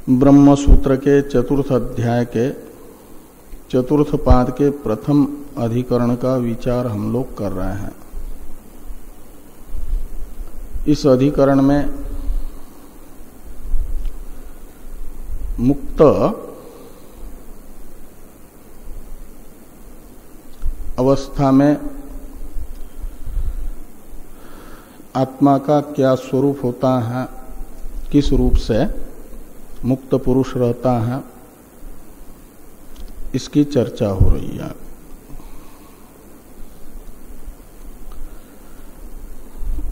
ब्रह्म सूत्र के चतुर्थ अध्याय के चतुर्थ पाद के प्रथम अधिकरण का विचार हम लोग कर रहे हैं। इस अधिकरण में मुक्त अवस्था में आत्मा का क्या स्वरूप होता है, किस रूप से मुक्त पुरुष रहता है, इसकी चर्चा हो रही है।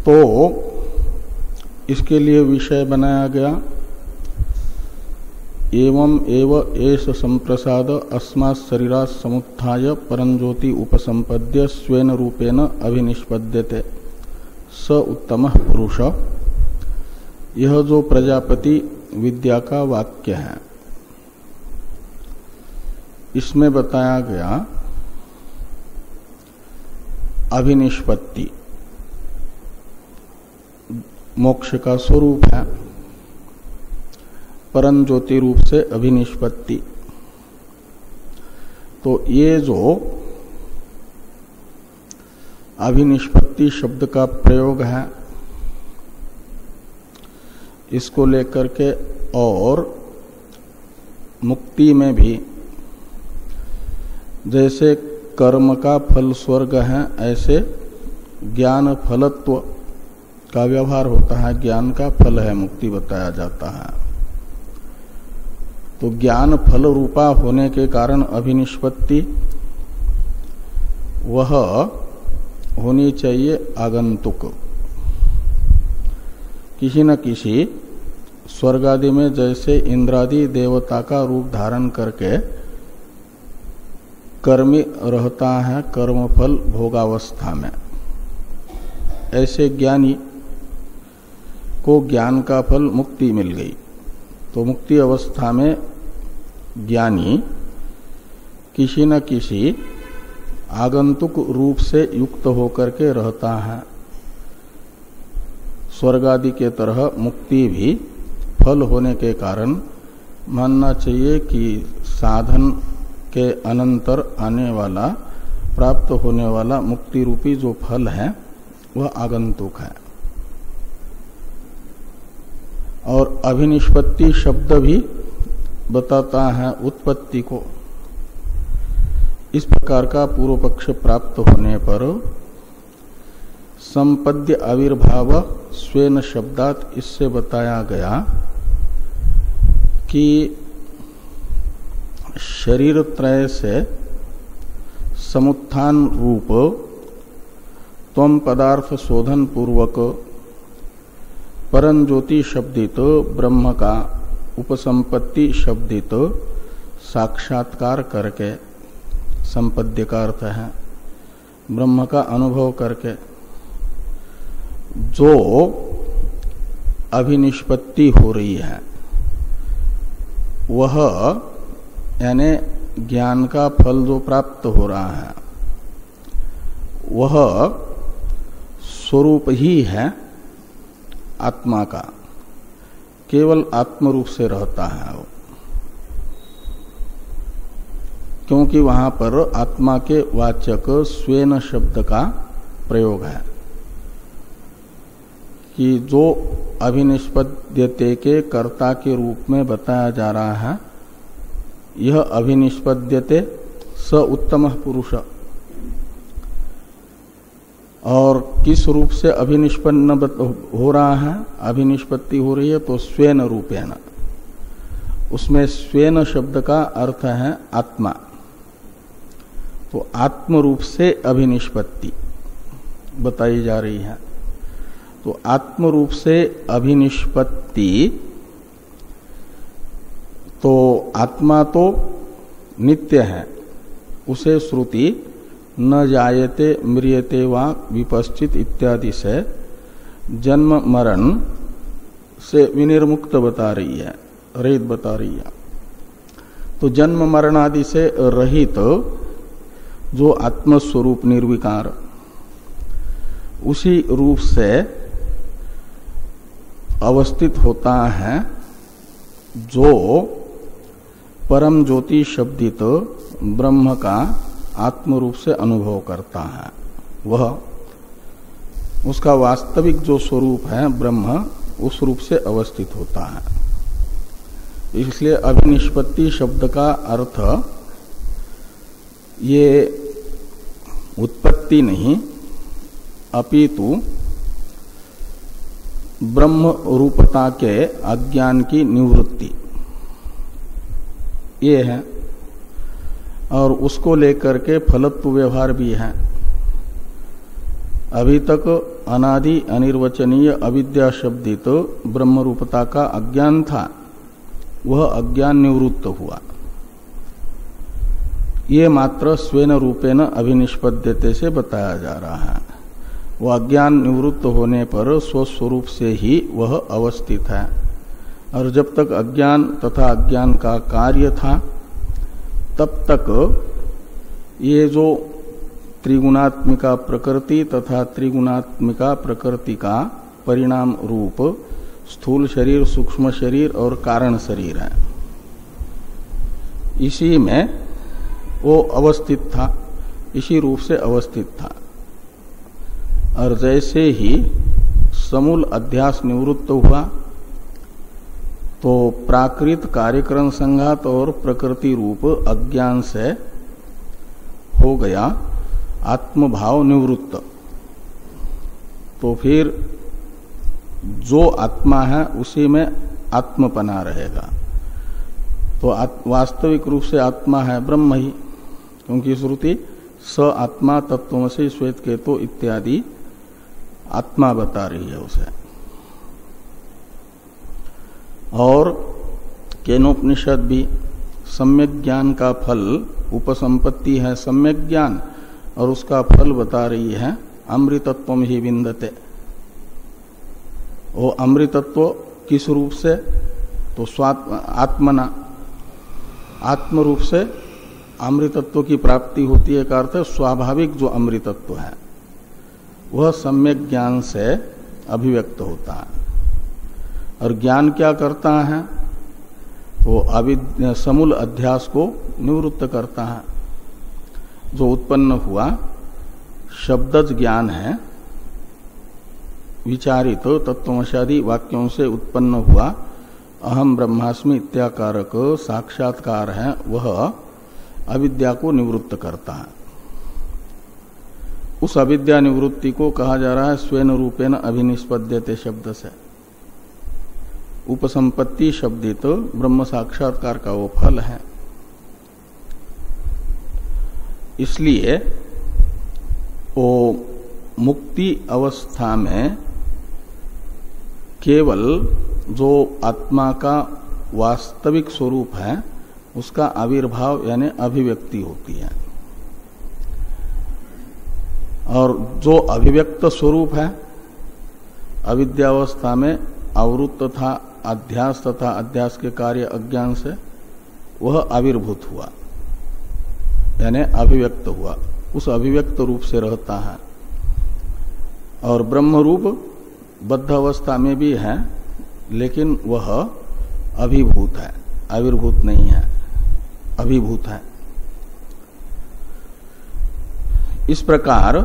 तो इसके लिए विषय बनाया गया एवं एव एष संप्रसाद अस्मात् शरीरात् समुत्थाय परंज्योति उपसंपद्य स्वेन रूपेण अभिनिष्पद्यते स उत्तमः पुरुष। यह जो प्रजापति विद्या का वाक्य है, इसमें बताया गया अभिनिष्पत्ति मोक्ष का स्वरूप है, परम ज्योति रूप से अभिनिष्पत्ति। तो ये जो अभिनिष्पत्ति शब्द का प्रयोग है, इसको लेकर के और मुक्ति में भी जैसे कर्म का फल स्वर्ग है, ऐसे ज्ञान फलत्व का व्यवहार होता है। ज्ञान का फल है मुक्ति बताया जाता है। तो ज्ञान फल रूपा होने के कारण अभिनिष्पत्ति वह होनी चाहिए आगंतुक। किसी न किसी स्वर्ग आदि में जैसे इंद्रादि देवता का रूप धारण करके कर्मी रहता है कर्मफल भोगावस्था में, ऐसे ज्ञानी को ज्ञान का फल मुक्ति मिल गई। तो मुक्ति अवस्था में ज्ञानी किसी न किसी आगंतुक रूप से युक्त होकर के रहता है। स्वर्ग आदि के तरह मुक्ति भी फल होने के कारण मानना चाहिए कि साधन के अनंतर आने वाला प्राप्त होने वाला मुक्ति रूपी जो फल है वह आगंतुक है। और अभिनिष्पत्ति शब्द भी बताता है उत्पत्ति को। इस प्रकार का पूर्व पक्ष प्राप्त होने पर संपद्य आविर्भाव स्वेन शब्दात इससे बताया गया कि शरीर त्रय से समुत्थान रूप त्वम पदार्थ शोधन पूर्वक परम ज्योति शब्दित ब्रह्म का उपसंपत्ति शब्दित साक्षात्कार करके, संपद्य का अर्थ है ब्रह्म का अनुभव करके जो अभिनिष्पत्ति हो रही है, वह यानी ज्ञान का फल जो प्राप्त हो रहा है वह स्वरूप ही है आत्मा का, केवल आत्म रूप से रहता है वो। क्योंकि वहां पर आत्मा के वाचक स्वेन शब्द का प्रयोग है कि जो अभिनिष्पद्यते के कर्ता के रूप में बताया जा रहा है, यह अभिनिष्पद्यते स उत्तमः पुरुष। और किस रूप से अभिनिष्पन्न हो रहा है, अभिनिष्पत्ति हो रही है तो स्वेन रूपेण। उसमें स्वेन शब्द का अर्थ है आत्मा। तो आत्म रूप से अभिनिष्पत्ति बताई जा रही है। तो आत्म रूप से अभिनिष्पत्ति, तो आत्मा तो नित्य है, उसे श्रुति न जायते म्रियते वा विपश्चित इत्यादि से जन्म मरण से विनिर्मुक्त बता रही है, रहित बता रही है। तो जन्म मरण आदि से रहित जो आत्मस्वरूप निर्विकार, उसी रूप से अवस्थित होता है जो परम ज्योति शब्दित ब्रह्म का आत्म रूप से अनुभव करता है, वह उसका वास्तविक जो स्वरूप है ब्रह्म उस रूप से अवस्थित होता है। इसलिए अभिनिष्पत्ति शब्द का अर्थ ये उत्पत्ति नहीं अपितु ब्रह्म रूपता के अज्ञान की निवृत्ति ये है, और उसको लेकर के फलत्व व्यवहार भी है। अभी तक अनादि अनिर्वचनीय अविद्या शब्दित ब्रह्म रूपता का अज्ञान था, वह अज्ञान निवृत्त हुआ। ये मात्र स्वेन रूपेण अभिनिष्पद्यते से बताया जा रहा है। वह अज्ञान निवृत्त होने पर स्वस्वरूप से ही वह अवस्थित है, और जब तक अज्ञान तथा अज्ञान का कार्य था तब तक ये जो त्रिगुणात्मिका प्रकृति तथा त्रिगुणात्मिका प्रकृति का परिणाम रूप स्थूल शरीर, सूक्ष्म शरीर और कारण शरीर है, इसी में वो अवस्थित था, इसी रूप से अवस्थित था। और जैसे ही समूल अध्यास निवृत्त हुआ तो प्राकृत कार्यक्रम संघात और प्रकृति रूप अज्ञान से हो गया आत्मभाव निवृत्त। तो फिर जो आत्मा है उसी में आत्मपना रहेगा। तो वास्तविक रूप से आत्मा है ब्रह्म ही, क्योंकि श्रुति स आत्मा तत्वमसि श्वेत केतो इत्यादि आत्मा बता रही है उसे। और केनोपनिषद भी सम्यक ज्ञान का फल उपसंपत्ति है सम्यक ज्ञान, और उसका फल बता रही है अमृतत्वम ही विन्दते। वो अमृतत्व किस रूप से? तो आत्मना, आत्म रूप से अमृतत्व की प्राप्ति होती है। का अर्थ स्वाभाविक जो अमृतत्व है वह सम्यक ज्ञान से अभिव्यक्त होता है। और ज्ञान क्या करता है? तो समूल अध्यास को निवृत्त करता है। जो उत्पन्न हुआ शब्दज ज्ञान है, विचारित तत्वमशादी वाक्यों से उत्पन्न हुआ अहम ब्रह्मास्मि इत्याकारक साक्षात्कार है, वह अविद्या को निवृत्त करता है। उस अविद्या निवृत्ति को कहा जा रहा है स्वेन रूपेण अभिनिष्पद्यते शब्द से। उपसंपत्ति शब्दित ब्रह्म साक्षात्कार का वो फल है। इसलिए वो मुक्ति अवस्था में केवल जो आत्मा का वास्तविक स्वरूप है उसका आविर्भाव यानी अभिव्यक्ति होती है। और जो अभिव्यक्त स्वरूप है अविद्यावस्था में आवृत्त था अध्यास तथा अध्यास के कार्य अज्ञान से, वह आविर्भूत हुआ यानी अभिव्यक्त हुआ, उस अभिव्यक्त रूप से रहता है। और ब्रह्म रूप बद्ध अवस्था में भी है, लेकिन वह अभिभूत है, आविर्भूत नहीं है, अभिभूत है। इस प्रकार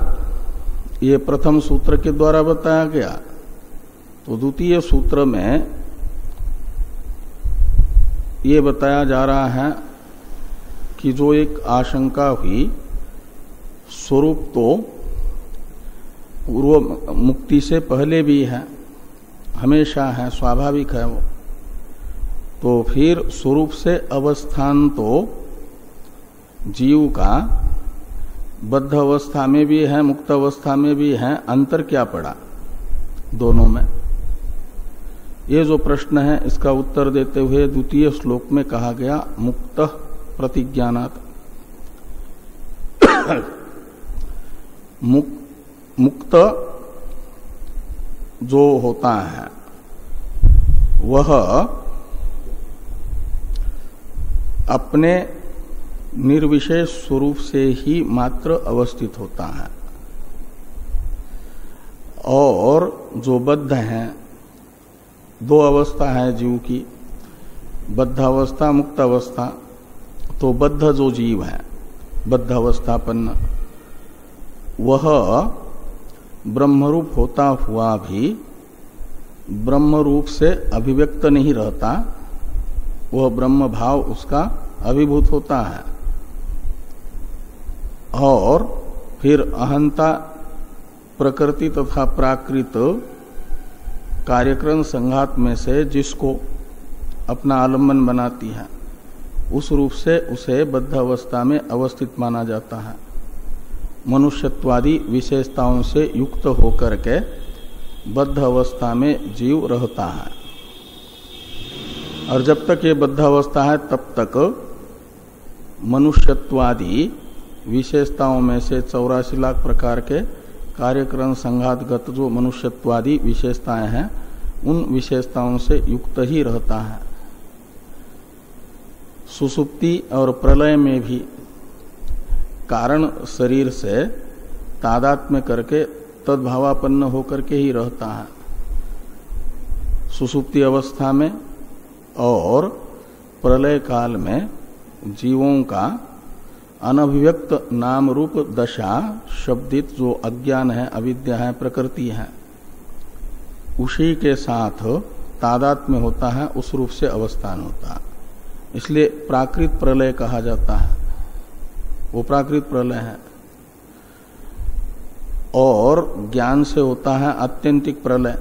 ये प्रथम सूत्र के द्वारा बताया गया। तो द्वितीय सूत्र में ये बताया जा रहा है कि जो एक आशंका हुई, स्वरूप तो पूर्व मुक्ति से पहले भी है, हमेशा है, स्वाभाविक है वो। तो फिर स्वरूप से अवस्थान तो जीव का बद्ध अवस्था में भी है, मुक्त अवस्था में भी है, अंतर क्या पड़ा दोनों में? ये जो प्रश्न है इसका उत्तर देते हुए द्वितीय श्लोक में कहा गया मुक्त प्रतिज्ञानात्। मुक्त जो होता है वह अपने निर्विशेष स्वरूप से ही मात्र अवस्थित होता है, और जो बद्ध है, दो अवस्था है जीव की, बद्धावस्था मुक्त अवस्था, तो बद्ध जो जीव है बद्धावस्थापन्न, वह ब्रह्मरूप होता हुआ भी ब्रह्मरूप से अभिव्यक्त नहीं रहता, वह ब्रह्म भाव उसका अभिभूत होता है। और फिर अहंता प्रकृति तथा प्राकृत कार्यक्रम संघात में से जिसको अपना आलम्बन बनाती है, उस रूप से उसे बद्ध अवस्था में अवस्थित माना जाता है। मनुष्यत्वादि विशेषताओं से युक्त होकर के बद्ध अवस्था में जीव रहता है। और जब तक ये बद्ध अवस्था है तब तक मनुष्यत्वादि विशेषताओं में से 84 लाख प्रकार के कार्यक्रम संघातगत जो मनुष्यत्वादि विशेषताएं हैं, उन विशेषताओं से युक्त ही रहता है। सुसुप्ति और प्रलय में भी कारण शरीर से तादात्म्य करके तद्भावापन्न होकर के ही रहता है। सुसुप्ति अवस्था में और प्रलय काल में जीवों का अनभिव्यक्त नाम रूप दशा शब्दित जो अज्ञान है, अविद्या है, प्रकृति है, उसी के साथ तादात्म्य होता है, उस रूप से अवस्थान होता है। इसलिए प्राकृत प्रलय कहा जाता है, वो प्राकृत प्रलय है। और ज्ञान से होता है आत्यंतिक प्रलय,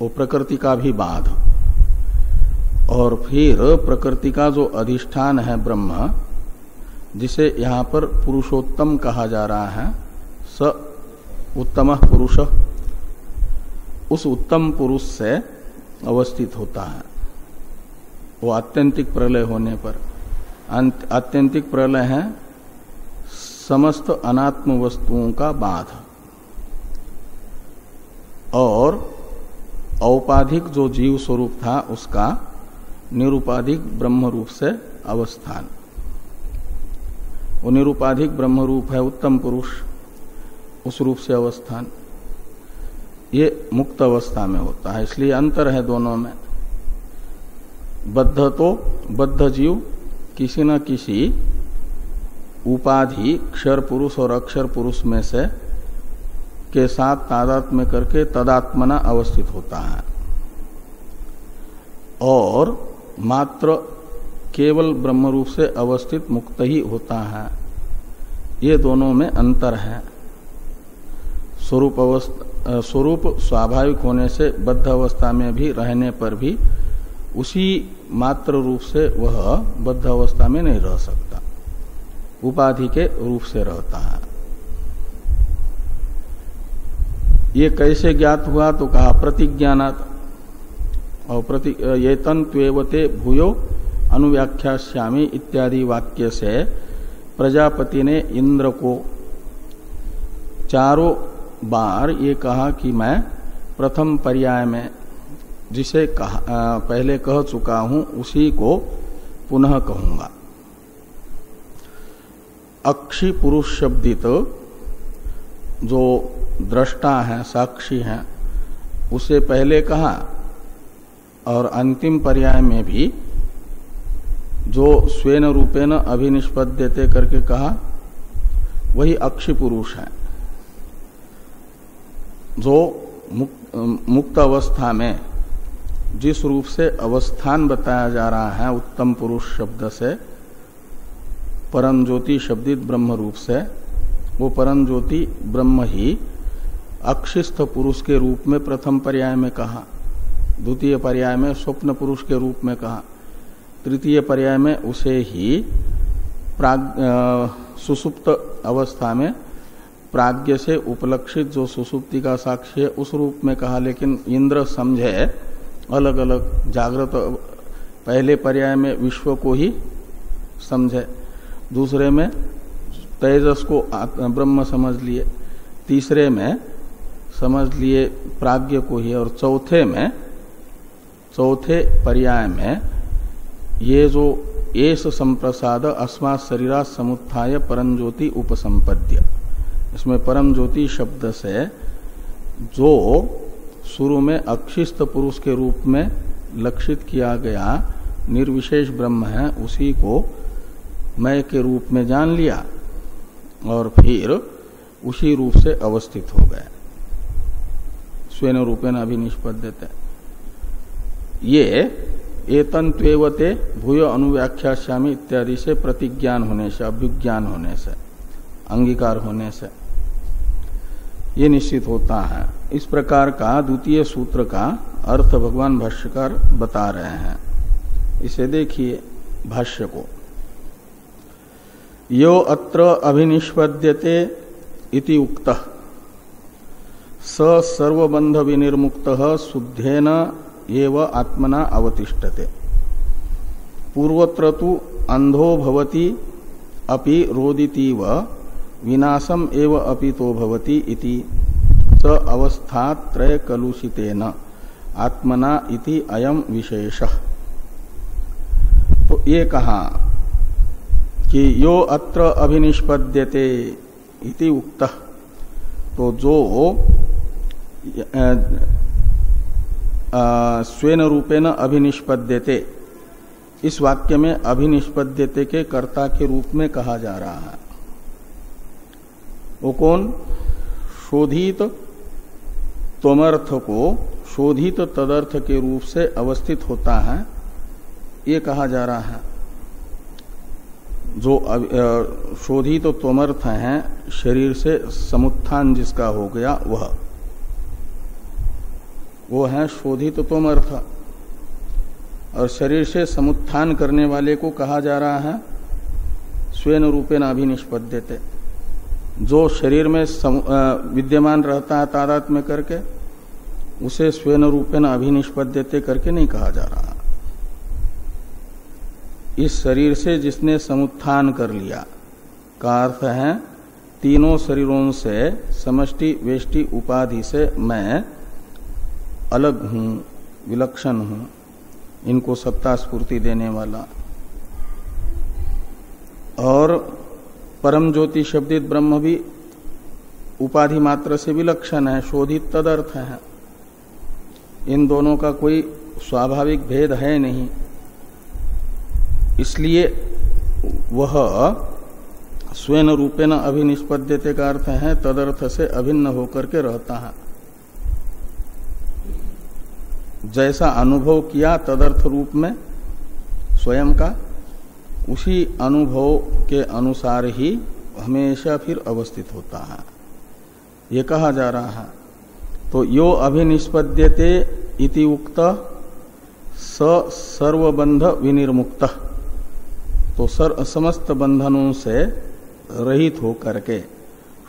वो प्रकृति का भी बाध। और फिर प्रकृति का जो अधिष्ठान है ब्रह्म, जिसे यहाँ पर पुरुषोत्तम कहा जा रहा है, स उत्तम पुरुष, उस उत्तम पुरुष से अवस्थित होता है वो आत्यंतिक प्रलय होने पर। आत्यंतिक प्रलय है समस्त अनात्म वस्तुओं का बाध, और औपाधिक जो जीव स्वरूप था उसका निरुपाधिक ब्रह्म रूप से अवस्थान। वो निरुपाधिक ब्रह्म रूप है उत्तम पुरुष, उस रूप से अवस्थान ये मुक्त अवस्था में होता है। इसलिए अंतर है दोनों में। बद्ध तो बद्ध जीव किसी न किसी उपाधि क्षर पुरुष और अक्षर पुरुष में से के साथ तादात्म्य करके तदात्मना अवस्थित होता है, और मात्र केवल ब्रह्म रूप से अवस्थित मुक्त ही होता है। ये दोनों में अंतर है। स्वरूप स्वाभाविक होने से बद्ध अवस्था में भी रहने पर भी उसी मात्र रूप से वह बद्ध अवस्था में नहीं रह सकता, उपाधि के रूप से रहता है। ये कैसे ज्ञात हुआ तो कहा प्रतिज्ञानात्, और ये तन्त्वेवते भूयो अनुव्याख्यास्यामि इत्यादि वाक्य से प्रजापति ने इंद्र को चारों बार ये कहा कि मैं प्रथम पर्याय में जिसे पहले कह चुका हूं उसी को पुनः कहूंगा। अक्षी पुरुष शब्दित जो दृष्टा है, साक्षी है, उसे पहले कहा, और अंतिम पर्याय में भी जो स्वेन रूपेण अभिनिष्पद्यते करके कहा, वही अक्षी पुरुष है। जो मुक्त अवस्था में जिस रूप से अवस्थान बताया जा रहा है उत्तम पुरुष शब्द से, परम ज्योति शब्दित ब्रह्म रूप से, वो परम ज्योति ब्रह्म ही अक्षिस्थ पुरुष के रूप में प्रथम पर्याय में कहा, द्वितीय पर्याय में स्वप्न पुरुष के रूप में कहा, तृतीय पर्याय में उसे ही सुसुप्त अवस्था में प्राज्ञ से उपलक्षित जो सुसुप्ति का साक्षी है उस रूप में कहा। लेकिन इंद्र समझे अलग अलग, जागृत पहले पर्याय में विश्व को ही समझे, दूसरे में तेजस को ब्रह्म समझ लिए, तीसरे में समझ लिए प्राज्ञ को ही, और चौथे पर्याय में ये जो एष संप्रसाद अस्मात् शरीरात् समुत्थाय परम ज्योति उपसंपद्य, इसमें परम ज्योति शब्द से जो शुरू में अक्षिस्थ पुरुष के रूप में लक्षित किया गया निर्विशेष ब्रह्म है उसी को मैं के रूप में जान लिया और फिर उसी रूप से अवस्थित हो गए। स्वेन रूपेण अभिनिष्पद्यते। ये एतन्त्वेवते भूय अनुव्याख्यास्यामि इत्यादि से प्रतिज्ञान होने से, अभिज्ञान होने से, अंगीकार होने से ये निश्चित होता है। इस प्रकार का द्वितीय सूत्र का अर्थ भगवान भाष्यकार बता रहे हैं। इसे देखिए भाष्य को। यो अत्र अभिनिष्पद्यते इति उक्तः स सर्वबंध विनिर्मुक्तः शुद्धेन एव आत्मना अवतिष्ठते। पूर्वत्र तु अंधो भवति अपि रोदितीव विनाशम एव अपितो भवति इति स अवस्थात्रय कलुषितेन आत्मना इति अयम विशेषः। तो ये कहा कि यो अत्र अभिनिष्पद्यते इति उक्तः, तो जो स्वेन रूपेण अभिनिष्पद्यते, इस वाक्य में अभिनिष्पद्यते के कर्ता के रूप में कहा जा रहा है वो कौन? शोधित त्वमर्थ को शोधित तदर्थ के रूप से अवस्थित होता है, ये कहा जा रहा है। जो शोधित त्वमर्थ है, शरीर से समुत्थान जिसका हो गया वो है शोधित त्वमर्थ। और शरीर से समुत्थान करने वाले को कहा जा रहा है स्वेन रूपेण अभिनिष्पद्यते। जो शरीर में विद्यमान रहता है तादात्म्य करके, उसे स्वेन रूपेण अभिनिष्पद्यते करके नहीं कहा जा रहा। इस शरीर से जिसने समुत्थान कर लिया का अर्थ है तीनों शरीरों से समष्टि वेष्टि उपाधि से मैं अलग हूं, विलक्षण हूं, इनको सत्ता स्फूर्ति देने वाला। और परम ज्योति शब्दित ब्रह्म भी उपाधि मात्र से विलक्षण है, शोधित तदर्थ है। इन दोनों का कोई स्वाभाविक भेद है नहीं, इसलिए वह स्वेन रूपेण अभिनिष्पद्यते का अर्थ है तदर्थ से अभिन्न होकर के रहता है। जैसा अनुभव किया तदर्थ रूप में स्वयं का, उसी अनुभव के अनुसार ही हमेशा फिर अवस्थित होता है, ये कहा जा रहा है। तो यो अभिनिष्पद्यते इति उक्त स सर्वबंध विनिर्मुक्त, तो समस्त बंधनों से रहित होकर के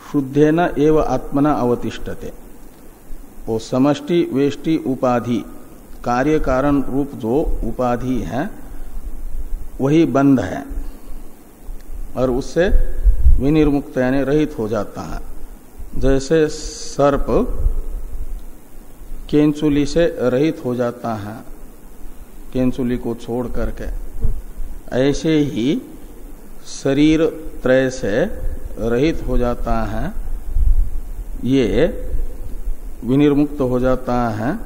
शुद्धेन एव आत्मना अवतिष्ठते। वो समष्टि वेष्टि उपाधि कार्य कारण रूप जो उपाधि है वही बंध है और उससे विनिर्मुक्त यानी रहित हो जाता है। जैसे सर्प केंचुली से रहित हो जाता है, केंचुली को छोड़ करके, ऐसे ही शरीर त्रय से रहित हो जाता है, ये विनिर्मुक्त हो जाता है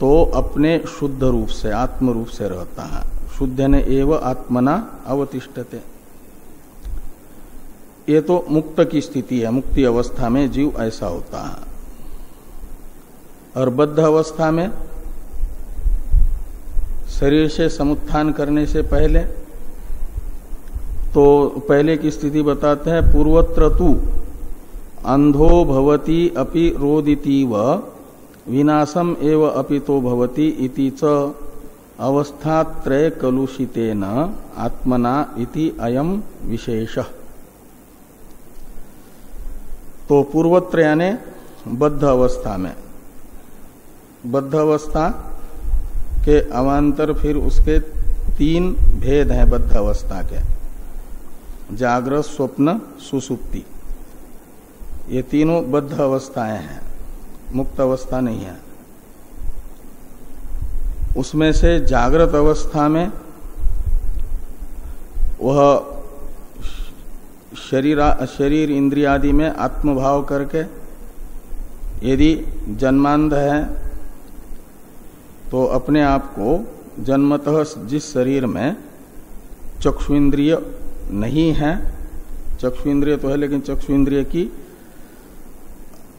तो अपने शुद्ध रूप से आत्म रूप से रहता है। शुद्धेन एव आत्मना अवतिष्ठते। ये तो मुक्त की स्थिति है, मुक्ति अवस्था में जीव ऐसा होता है। और बद्ध अवस्था में शरीर से समुत्थान करने से पहले, तो पहले की स्थिति बताते हैं पूर्वत्र तु अंधो भवति अपि रोदितीव विनाशम एव अपितो भवति इति च अवस्थात्रय कलुषितेन आत्मना इति अयम विशेषः। तो पूर्वत्र यानी बद्ध अवस्था में, बद्ध अवस्था के अवान्तर फिर उसके तीन भेद हैं बद्ध अवस्था के, जागृत स्वप्न सुसुप्ति, ये तीनों बद्ध अवस्थाएं हैं, मुक्त अवस्था नहीं है। उसमें से जागृत अवस्था में वह शरीर इंद्रियादि में आत्मभाव करके यदि जन्मांध है तो अपने आप को जन्मतः जिस शरीर में चक्षुइंद्रिय नहीं है, चक्षुइंद्रिय तो है लेकिन चक्षुइंद्रिय की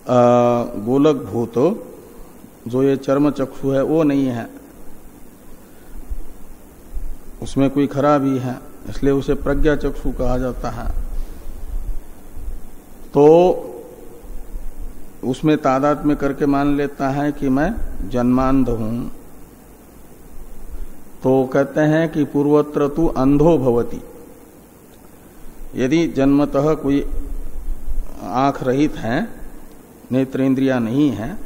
गोलक भूत जो ये चर्म चक्षु है वो नहीं है, उसमें कोई खराबी है, इसलिए उसे प्रज्ञा चक्षु कहा जाता है। तो उसमें तादात्म्य करके मान लेता है कि मैं जन्मांध हूं। तो कहते हैं कि पूर्वत्र तु अंधो भवति, यदि जन्मतः कोई आंख रहित है, नेत्रेंद्रिया नहीं है,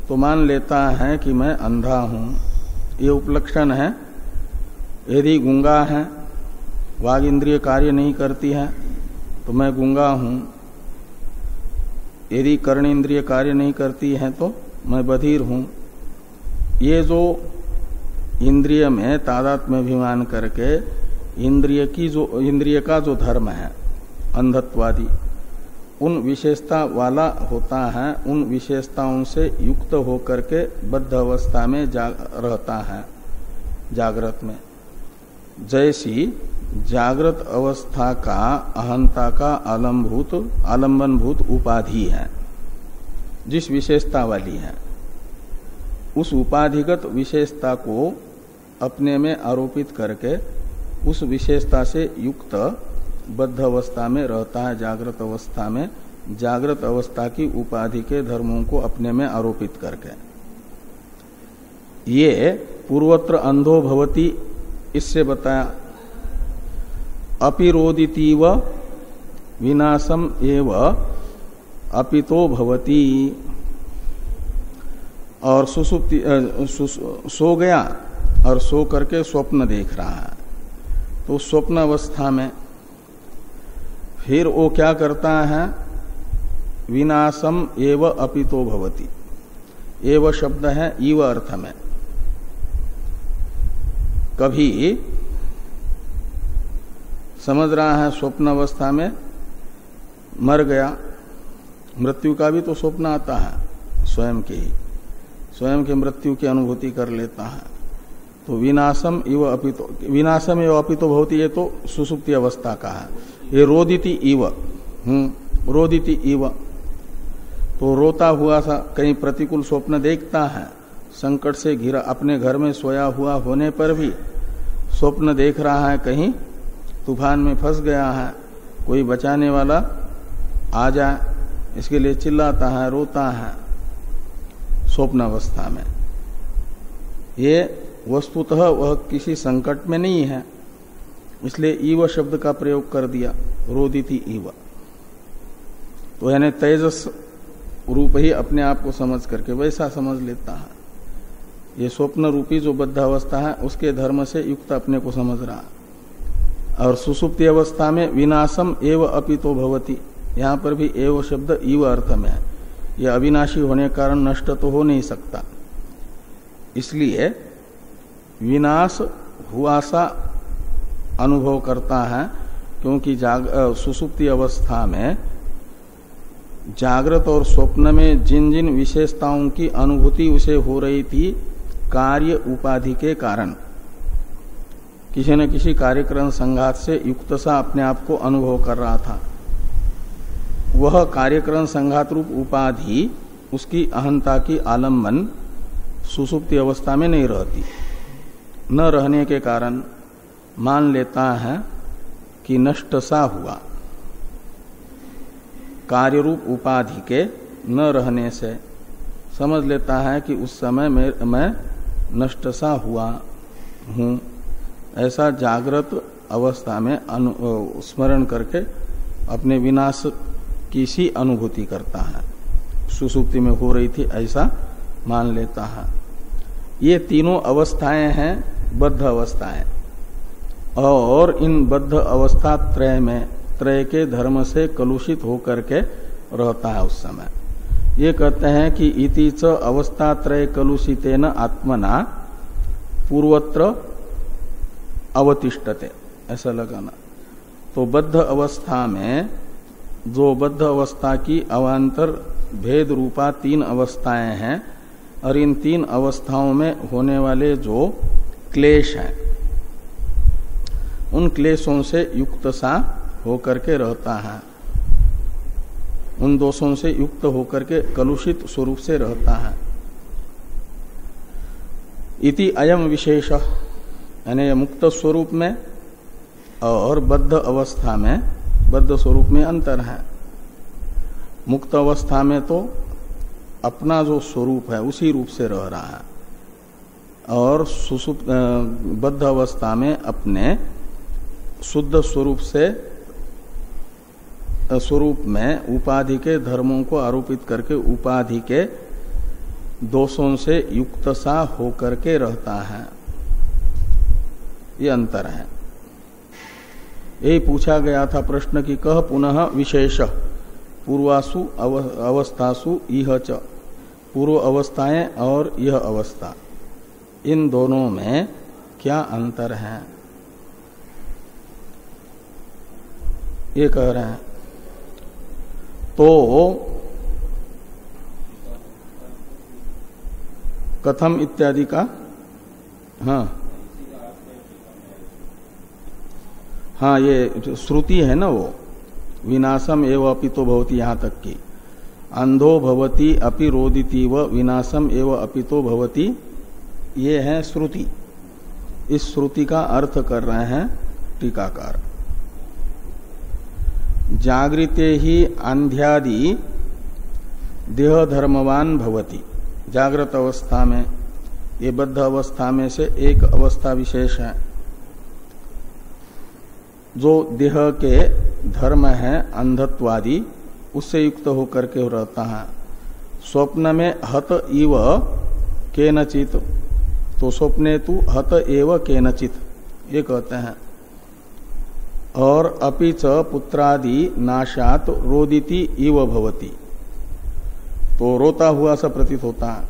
तो मान लेता है कि मैं अंधा हूं। ये उपलक्षण है। यदि गूंगा है, वाग इंद्रिय कार्य नहीं करती है, तो मैं गूंगा हूं। यदि कर्ण इंद्रिय कार्य नहीं करती है तो मैं बधिर हूं। ये जो इंद्रिय में तादात्म्य अभिमान करके इंद्रिय का जो धर्म है अंधत्वादि, उन विशेषता वाला होता है, उन विशेषताओं से युक्त होकर के बद्ध अवस्था में रहता है जागृत में। जैसी जागृत अवस्था का अहंता का आलंबनभूत उपाधि है, जिस विशेषता वाली है, उस उपाधिगत विशेषता को अपने में आरोपित करके उस विशेषता से युक्त बद्ध अवस्था में रहता है जागृत अवस्था में, जागृत अवस्था की उपाधि के धर्मों को अपने में आरोपित करके। ये पूर्वत्र अंधो भवति, इससे बताया अपिरोदितीव विनाशम एव अपितो भवति। और सुसुप्ति सो गया और सो करके स्वप्न देख रहा है, तो स्वप्न अवस्था में फिर वो क्या करता है, विनाशम एव अपितो भवति। एव शब्द है इव अर्थ में। कभी समझ रहा है स्वप्न अवस्था में मर गया, मृत्यु का भी तो स्वप्न आता है, स्वयं के मृत्यु की अनुभूति कर लेता है। तो विनाशम एव अपितो भवति, ये तो सुसुप्ति अवस्था का है। ये रोदिति इव, रोदिति इव, तो रोता हुआ सा कहीं प्रतिकूल स्वप्न देखता है, संकट से घिरा, अपने घर में सोया हुआ होने पर भी स्वप्न देख रहा है कहीं तूफान में फंस गया है, कोई बचाने वाला आ जाए, इसके लिए चिल्लाता है, रोता है स्वप्न अवस्था में। ये वस्तुतः वह किसी संकट में नहीं है, इसलिए ईव शब्द का प्रयोग कर दिया, रोदिति ईव। तो यानी तेजस रूप ही अपने आप को समझ करके वैसा समझ लेता है। ये स्वप्न रूपी जो बद्ध अवस्था है उसके धर्म से युक्त अपने को समझ रहा है। और सुसुप्ति अवस्था में विनाशम एव अपितो भवति, यहाँ पर भी एव शब्द ईव अर्थ में है। यह अविनाशी होने के कारण नष्ट तो हो नहीं सकता, इसलिए विनाश हुआ सा अनुभव करता है, क्योंकि सुसुप्ति अवस्था में जागृत और स्वप्न में जिन जिन विशेषताओं की अनुभूति उसे हो रही थी कार्य उपाधि के कारण, किसी न किसी कार्यक्रम संघात से युक्त सा अपने आप को अनुभव कर रहा था। वह कार्यक्रम संघात रूप उपाधि उसकी अहंता की आलम्बन सुसुप्ति अवस्था में नहीं रहती। न रहने के कारण मान लेता है कि नष्ट सा हुआ। कार्य रूप उपाधि के न रहने से समझ लेता है कि उस समय मैं नष्ट सा हुआ हूं। ऐसा जागृत अवस्था में स्मरण करके अपने विनाश की सी अनुभूति करता है, सुसुप्ति में हो रही थी ऐसा मान लेता है। ये तीनों अवस्थाएं हैं बद्ध अवस्थाएं, और इन बद्ध अवस्था त्रय में त्रय के धर्म से कलुषित होकर के रहता है उस समय। ये कहते हैं कि इति च अवस्था त्रय कलुषितेन आत्मना पूर्वत्र अवतिष्ठते, ऐसा लगाना। तो बद्ध अवस्था में जो बद्ध अवस्था की अवान्तर भेद रूपा तीन अवस्थाएं हैं, और इन तीन अवस्थाओं में होने वाले जो क्लेश हैं उन क्लेशों से युक्त सा होकर के रहता है, उन दोषों से युक्त होकर के कलुषित स्वरूप से रहता है। इति अयम विशेष, यानी मुक्त स्वरूप में और बद्ध अवस्था में, बद्ध स्वरूप में अंतर है। मुक्त अवस्था में तो अपना जो स्वरूप है उसी रूप से रह रहा है, और सुसुप्त बद्ध अवस्था में अपने शुद्ध स्वरूप से स्वरूप में उपाधि के धर्मों को आरोपित करके उपाधि के दोषों से युक्त सा होकर के रहता है। ये अंतर है। यही पूछा गया था प्रश्न कि कह पुनः विशेष पूर्वासु अवस्थासु इह च, पूर्व अवस्थाएं और यह अवस्था, इन दोनों में क्या अंतर है, ये कह रहे हैं। तो कथम इत्यादि का, हाँ ये श्रुति है ना, वो विनाशम एव अपितो भवति, यहां तक की अंधो भवति अपि रोदिति व विनाशम एव अपितो भवति, ये है श्रुति। इस श्रुति का अर्थ कर रहे हैं टीकाकार। जागृते ही आंध्यादि देह धर्मवान भवति, जागृत अवस्था में, ये बद्ध अवस्था में से एक अवस्था विशेष है जो देह के धर्म है अंधत्वादि, उससे युक्त होकर के रहता है। स्वप्न में हत इव केनचित, तो स्वप्ने तु हत एव केनचित, ये कहते हैं। और अपि च पुत्रादि नाशात रोदिति इव भवति, तो रोता हुआ सा प्रतीत होता है।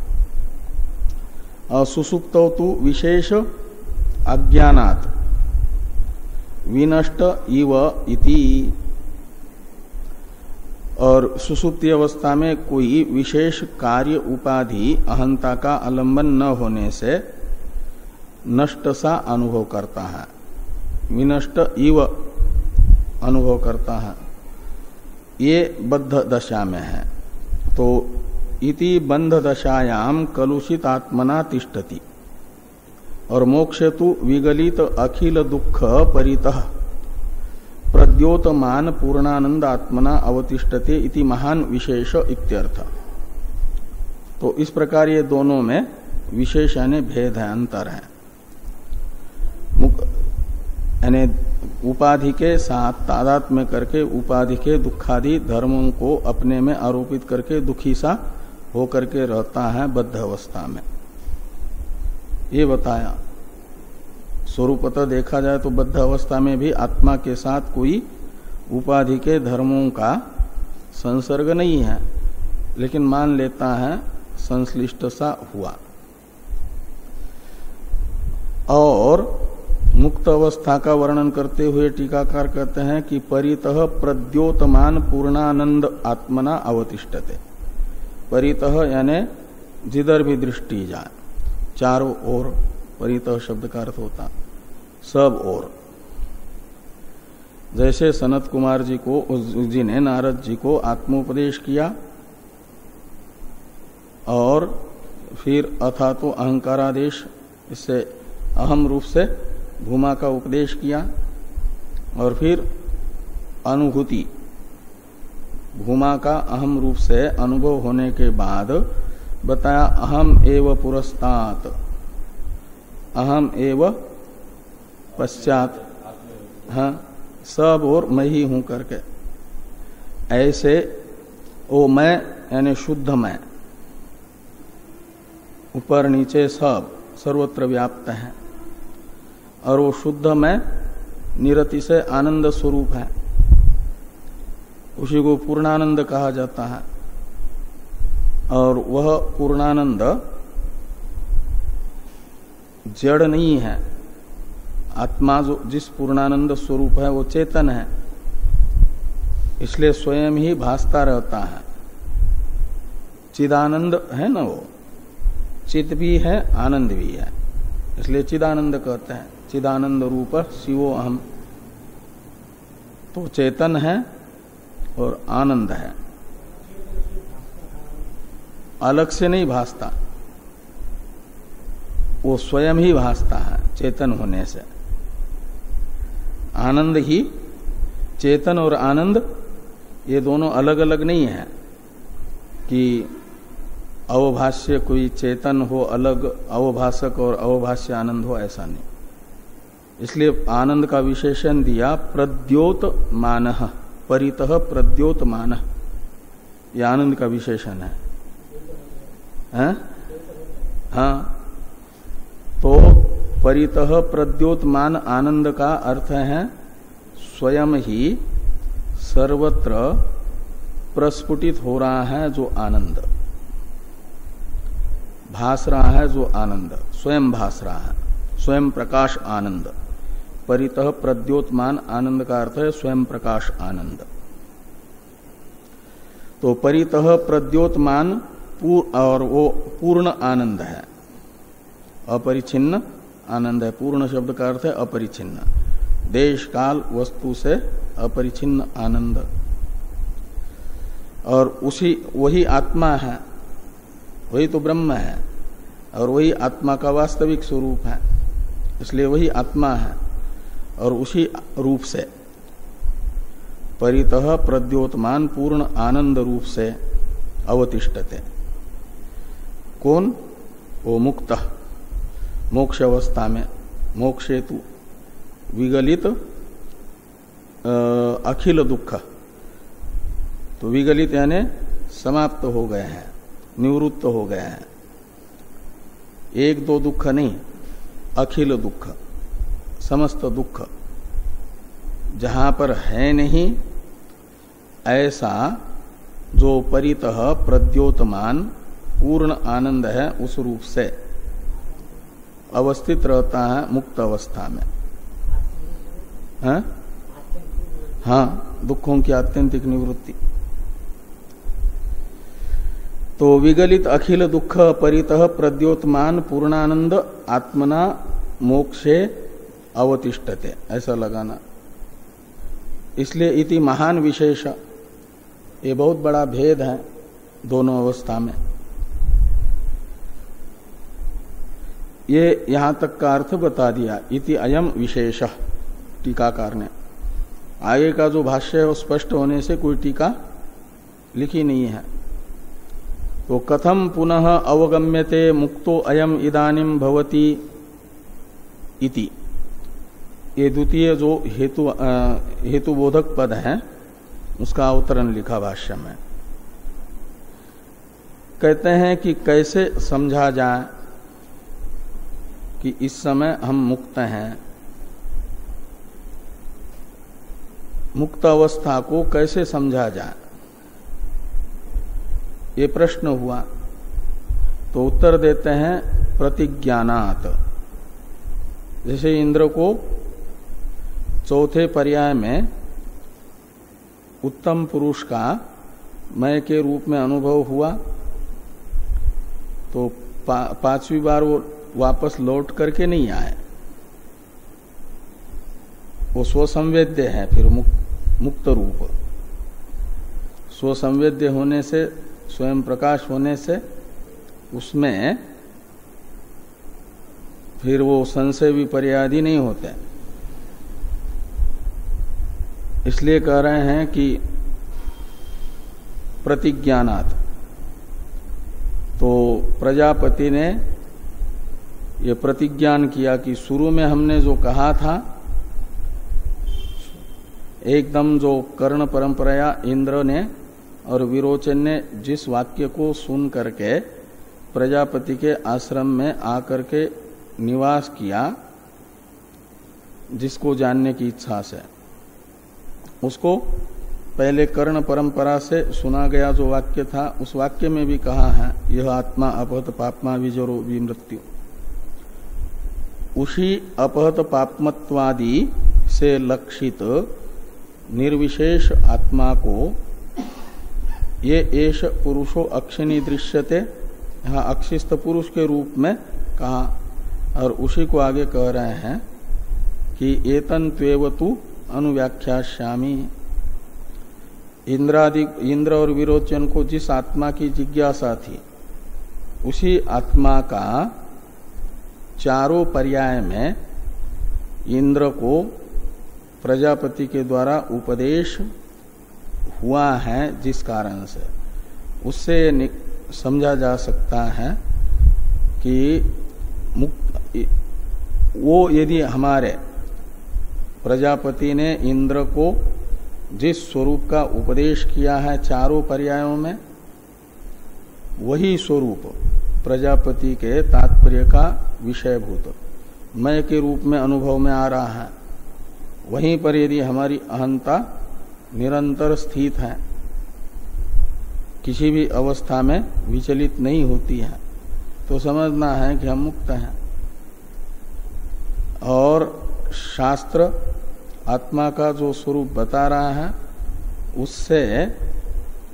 और सुसुप्तौ तु विशेष अज्ञानात् विनष्ट इव इति, और सुसुप्ति अवस्था में कोई विशेष कार्य उपाधि अहंता का आलंबन न होने से नष्ट सा अनुभव करता है, विनष्ट इव अनुभव करता है। ये बद्ध दशा में है। तो इति बंध दशायाम कलुषित आत्मना तिष्ठति, और मोक्ष तु विगलित अखिल दुख परितः प्रद्योतमान पूर्णानंद आत्मना अवतिष्ठते इति महान विशेष इत्यर्थ। तो इस प्रकार ये दोनों में विशेष यानी भेद है, अंतर है। यानी उपाधि के साथ तादात्म्य करके उपाधि के दुखादि धर्मों को अपने में आरोपित करके दुखी सा होकर के रहता है बद्ध अवस्था में, ये बताया। स्वरूपतः देखा जाए तो बद्ध अवस्था में भी आत्मा के साथ कोई उपाधि के धर्मों का संसर्ग नहीं है, लेकिन मान लेता है संश्लिष्ट सा हुआ। और मुक्त अवस्था का वर्णन करते हुए टीकाकार कहते हैं कि परितः प्रद्योतमान पूर्णानंद आत्मना अवतिष्ठते। परितः यानी जिधर भी दृष्टि जाए, चारों ओर, परितः शब्द का अर्थ होता सब ओर। जैसे सनत कुमार जी ने नारद जी को आत्मोपदेश किया, और फिर अथा तो अहंकारादेश, इससे अहम रूप से भूमा का उपदेश किया, और फिर अनुभूति, भूमा का अहम रूप से अनुभव होने के बाद बताया अहम एव पुरस्तात्, अहम एव पश्चात, हाँ सब और मैं ही हूं करके। ऐसे ओ मैं यानी शुद्ध मैं, ऊपर नीचे सब सर्वत्र व्याप्त है, और वो शुद्ध मैं निरति से आनंद स्वरूप है, उसी को पूर्णानंद कहा जाता है। और वह पूर्णानंद जड़ नहीं है, आत्मा जो जिस पूर्णानंद स्वरूप है वो चेतन है, इसलिए स्वयं ही भासता रहता है। चिदानंद है ना वो, चित भी है, आनंद भी है, इसलिए चिदानंद कहते हैं। चिदानंद रूप शिवो अहम, तो चेतन है और आनंद है, अलग से नहीं भासता, वो स्वयं ही भासता है चेतन होने से। आनंद ही, चेतन और आनंद ये दोनों अलग अलग नहीं है कि अवभाष्य कोई चेतन हो अलग, अवभाषक और अवभाष्य आनंद हो, ऐसा नहीं। इसलिए आनंद का विशेषण दिया प्रद्योतमान, परितः प्रद्योतमान, यह आनंद का विशेषण है। हाँ, तो परितः प्रद्योतमान आनंद का अर्थ है स्वयं ही सर्वत्र प्रस्फुटित हो रहा है जो आनंद, भास रहा है जो आनंद, स्वयं भास रहा है, स्वयं प्रकाश आनंद। परितः प्रद्योतमान आनंद का अर्थ है स्वयं प्रकाश आनंद। तो परितः प्रद्योतमान और वो पूर्ण आनंद है, अपरिछिन्न आनंद है। पूर्ण शब्द का अर्थ है अपरिछिन्न, देश काल वस्तु से अपरिछिन्न आनंद। और वही आत्मा है, वही तो ब्रह्म है, और वही आत्मा का वास्तविक स्वरूप है, इसलिए वही आत्मा है। और उसी रूप से परितः प्रद्योतमान पूर्ण आनंद रूप से अवतिष्ठते। कौन? वो मुक्त, मोक्ष अवस्था में, मोक्षेतु विगलित अखिल दुख। तो विगलित यानी समाप्त हो गए हैं, निवृत्त हो गए हैं। एक दो दुख नहीं, अखिल दुख, समस्त दुख जहां पर है नहीं, ऐसा जो परितः प्रद्योतमान पूर्ण आनंद है उस रूप से अवस्थित रहता है मुक्त अवस्था में। हाँ, दुखों की आत्यंतिक निवृत्ति। तो विगलित अखिल दुख परितः प्रद्योतमान पूर्णानंद आत्मना मोक्षे अवतिष्ठते, ऐसा लगाना। इसलिए इति महान विशेष, ये बहुत बड़ा भेद है दोनों अवस्था में। ये यहां तक का अर्थ बता दिया, इति अयम विशेष, टीकाकार ने। आगे का जो भाष्य है वो स्पष्ट होने से कोई टीका लिखी नहीं है। तो कथम पुनः अवगम्यते मुक्तो अयम इदानीम भवति इति, ये द्वितीय जो हेतुबोधक पद है उसका अवतरण लिखा भाष्य में। कहते हैं कि कैसे समझा जाए कि इस समय हम मुक्त हैं, मुक्त अवस्था को कैसे समझा जाए, ये प्रश्न हुआ। तो उत्तर देते हैं प्रतिज्ञानात्। जैसे इंद्र को चौथे पर्याय में उत्तम पुरुष का मैं के रूप में अनुभव हुआ, तो पांचवी बार वो वापस लौट करके नहीं आए, वो स्वसंवेद्य है। फिर मुक्त रूप स्वसंवेद्य होने से, स्वयं प्रकाश होने से उसमें फिर वो संशय विपर्यादि नहीं होते। इसलिए कह रहे हैं कि प्रतिज्ञानात्। तो प्रजापति ने ये प्रतिज्ञान किया कि शुरू में हमने जो कहा था, एकदम जो कर्ण परंपराया इंद्र ने और विरोचन ने जिस वाक्य को सुन करके प्रजापति के आश्रम में आकर के निवास किया, जिसको जानने की इच्छा से, उसको पहले कर्ण परंपरा से सुना गया जो वाक्य था, उस वाक्य में भी कहा है यह आत्मा अपहत पापमा विजरो विमृत्यु। उसी अपहत पापमत्वादि से लक्षित निर्विशेष आत्मा को ये एष पुरुषो अक्षिणी दृश्यते यहाँ अक्षिस्त पुरुष के रूप में कहा, और उसी को आगे कह रहे हैं कि एतन त्वेवतु अनुव्याख्यास्यामि। इंद्र और विरोचन को जिस आत्मा की जिज्ञासा थी उसी आत्मा का चारों पर्याय में इंद्र को प्रजापति के द्वारा उपदेश हुआ है, जिस कारण से उससे समझा जा सकता है कि वो यदि हमारे प्रजापति ने इंद्र को जिस स्वरूप का उपदेश किया है चारों पर्यायों में, वही स्वरूप प्रजापति के तात्पर्य का विषयभूत मय के रूप में अनुभव में आ रहा है, वहीं पर यदि हमारी अहंता निरंतर स्थित है, किसी भी अवस्था में विचलित नहीं होती है, तो समझना है कि हम मुक्त हैं। और शास्त्र आत्मा का जो स्वरूप बता रहा है उससे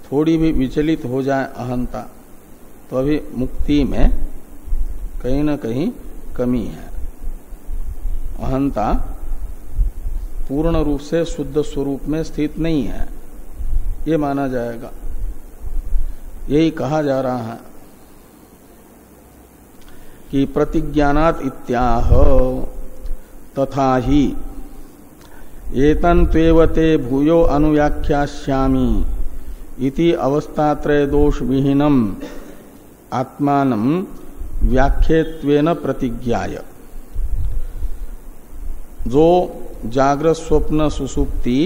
थोड़ी भी विचलित हो जाए अहंता, तो अभी मुक्ति में कहीं न कहीं कमी है। अहंता पूर्ण रूप से शुद्ध स्वरूप में स्थित नहीं है, ये माना जाएगा। यही कहा जा रहा है कि प्रतिज्ञानात् इत्याह तथा ही एतन त्वेवते भूयो अनुव्याख्यास्यामि इति अवस्थात्रय दोष विहीनम आत्मानं व्याख्येत्वेन प्रतिज्ञाय। जो जागृत स्वप्न सुसुप्ति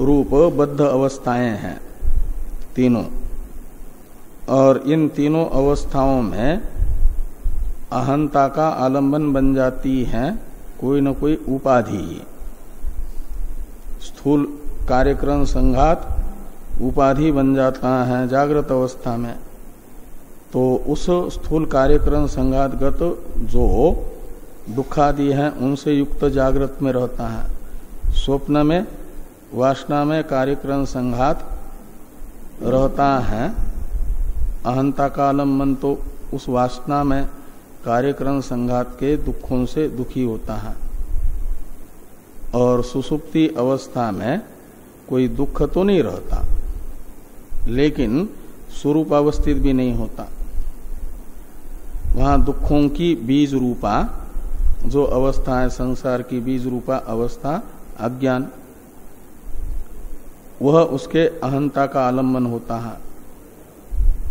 रूप बद्ध अवस्थाएं हैं तीनों, और इन तीनों अवस्थाओं में अहंता का आलंबन बन जाती है कोई न कोई उपाधि। स्थूल कार्यक्रम संघात उपाधि बन जाता है जागृत अवस्था में, तो उस स्थूल कार्यक्रम संघातगत जो दुखादि हैं उनसे युक्त जागृत में रहता है। स्वप्न में वासना में कार्यक्रम संघात रहता है, अहंता का आलंबन तो उस वासना में कार्यक्रम संघात के दुखों से दुखी होता है, और सुसुप्ति अवस्था में कोई दुख तो नहीं रहता, लेकिन स्वरूप अवस्थित भी नहीं होता। वहां दुखों की बीज रूपा जो अवस्था है, संसार की बीज रूपा अवस्था अज्ञान, वह उसके अहंता का आलंबन होता है,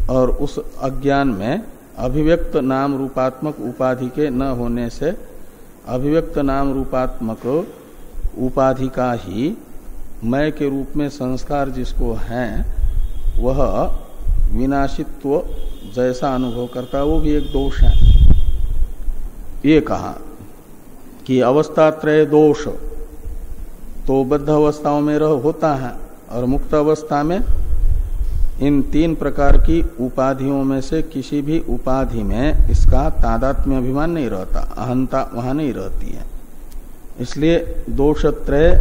और उस अज्ञान में अभिव्यक्त नाम रूपात्मक उपाधि के न होने से अभिव्यक्त नाम रूपात्मक उपाधि का ही मय के रूप में संस्कार जिसको है वह विनाशित्व जैसा अनुभव करता है, वो भी एक दोष है। ये कहा कि अवस्थात्रय दोष तो बद्ध अवस्थाओं में होता है, और मुक्त अवस्था में इन तीन प्रकार की उपाधियों में से किसी भी उपाधि में इसका तादात्म्य अभिमान नहीं रहता, अहंता वहां नहीं रहती है। इसलिए दोषत्रय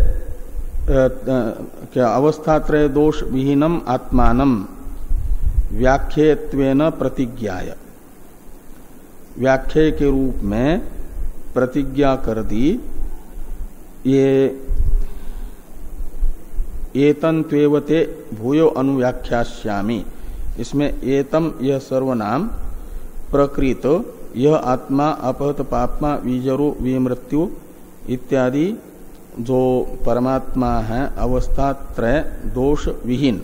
क्या अवस्थात्रय दोष विहीनम आत्मानम व्याख्येत्वेन प्रतिज्ञाय, व्याख्या के रूप में प्रतिज्ञा कर दी। ये एतन त्वेवते भूयो अनुव्याख्यास्यामि, इसमें एतम यह सर्वनाम, प्रकृत यह आत्मा, अपहत पापमा, विजरो विमृत्यु इत्यादि जो परमात्मा है अवस्था त्रय दोष विहीन,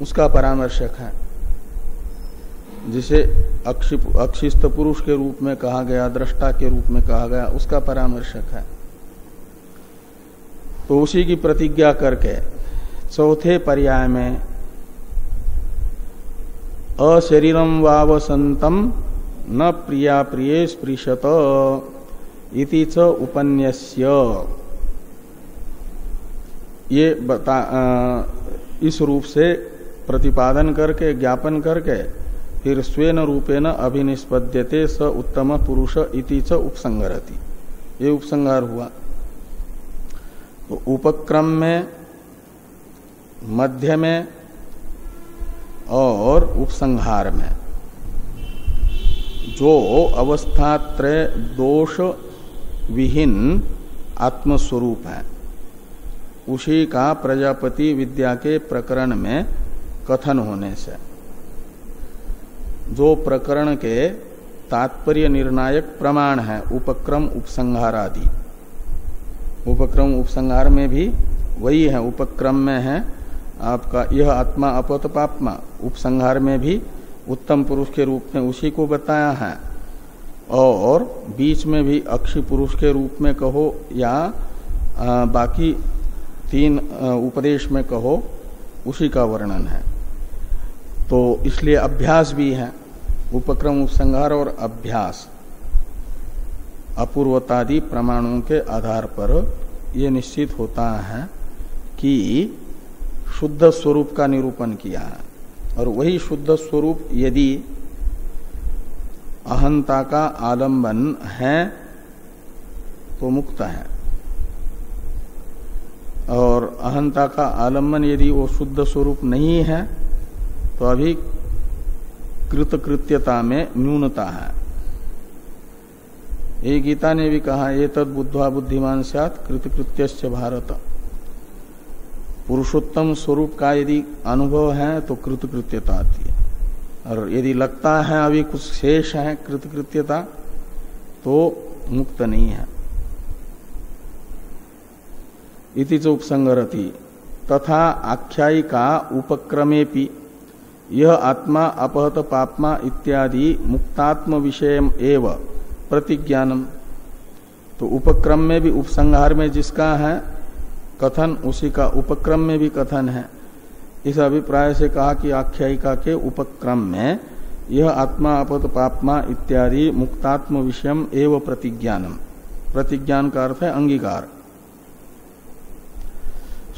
उसका परामर्शक है। जिसे अक्षिस्त पुरुष के रूप में कहा गया, दृष्टा के रूप में कहा गया, उसका परामर्शक है। तो उसी की प्रतिज्ञा करके चौथे पर्याय में अशरीरम वावसंतम न प्रिया प्रिये स्पृशत इति च उपन्यस्य, ये इस रूप से प्रतिपादन करके ज्ञापन करके फिर स्वेन रूपेण अभिनिष्पद्यते स उत्तम पुरुष इति च उपसंहरति, ये उपसंहार हुआ। तो उपक्रम में, मध्य में और उपसंहार में जो अवस्थात्रय दोष विहीन आत्मस्वरूप है, उसी का प्रजापति विद्या के प्रकरण में कथन होने से जो प्रकरण के तात्पर्य निर्णायक प्रमाण है उपक्रम उपसंहार आदि, उपक्रम उपसंहार में भी वही है, उपक्रम में है आपका यह आत्मा अपत पापमा, उपसंहार में भी उत्तम पुरुष के रूप में उसी को बताया है, और बीच में भी अक्षी पुरुष के रूप में कहो या बाकी तीन उपदेश में कहो उसी का वर्णन है। तो इसलिए अभ्यास भी है, उपक्रम उपसंहार और अभ्यास अपूर्वतादि प्रमाणों के आधार पर यह निश्चित होता है कि शुद्ध स्वरूप का निरूपण किया है, और वही शुद्ध स्वरूप यदि अहंता का आलंबन है तो मुक्त है, और अहंता का आलंबन यदि वो शुद्ध स्वरूप नहीं है तो अभी कृतकृत्यता में न्यूनता है। ये गीता ने भी कहा, ये तद बुद्ध्वा बुद्धिमान स्यात् कृतकृत्यस्य भारत। पुरुषोत्तम स्वरूप का यदि अनुभव है तो कृतकृत्यता आती है, और यदि लगता है अभी कुछ शेष है कृतकृत्यता तो मुक्त नहीं है। इति च उपसंगरति तथा आख्यायिका उपक्रमेपि यह आत्मा अपहत पापमा इत्यादि मुक्तात्म विषय एव प्रतिज्ञानम। तो उपक्रम में भी उपसंहार में जिसका है कथन उसी का उपक्रम में भी कथन है। इस अभिप्राय से कहा कि आख्यायिका के उपक्रम में यह आत्मा अपहत पापमा इत्यादि मुक्तात्म विषयम एव प्रतिज्ञानम। प्रतिज्ञान का अर्थ है अंगीकार,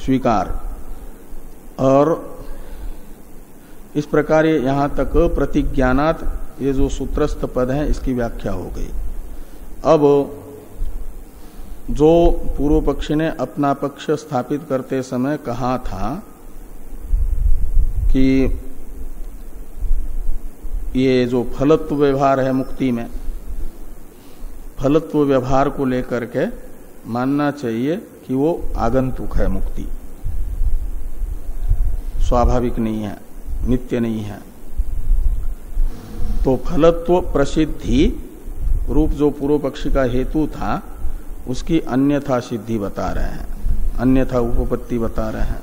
स्वीकार। और इस प्रकार यहां तक प्रतिज्ञानात ये जो सूत्रस्थ पद है इसकी व्याख्या हो गई। अब जो पूर्व पक्षी ने अपना पक्ष स्थापित करते समय कहा था कि ये जो फलत्व व्यवहार है मुक्ति में, फलत्व व्यवहार को लेकर के मानना चाहिए कि वो आगंतुक है, मुक्ति स्वाभाविक नहीं है, नित्य नहीं है। तो फलत्व प्रसिद्धि रूप जो पूर्व पक्षी का हेतु था उसकी अन्यथा सिद्धि बता रहे हैं, अन्यथा उपपत्ति बता रहे हैं।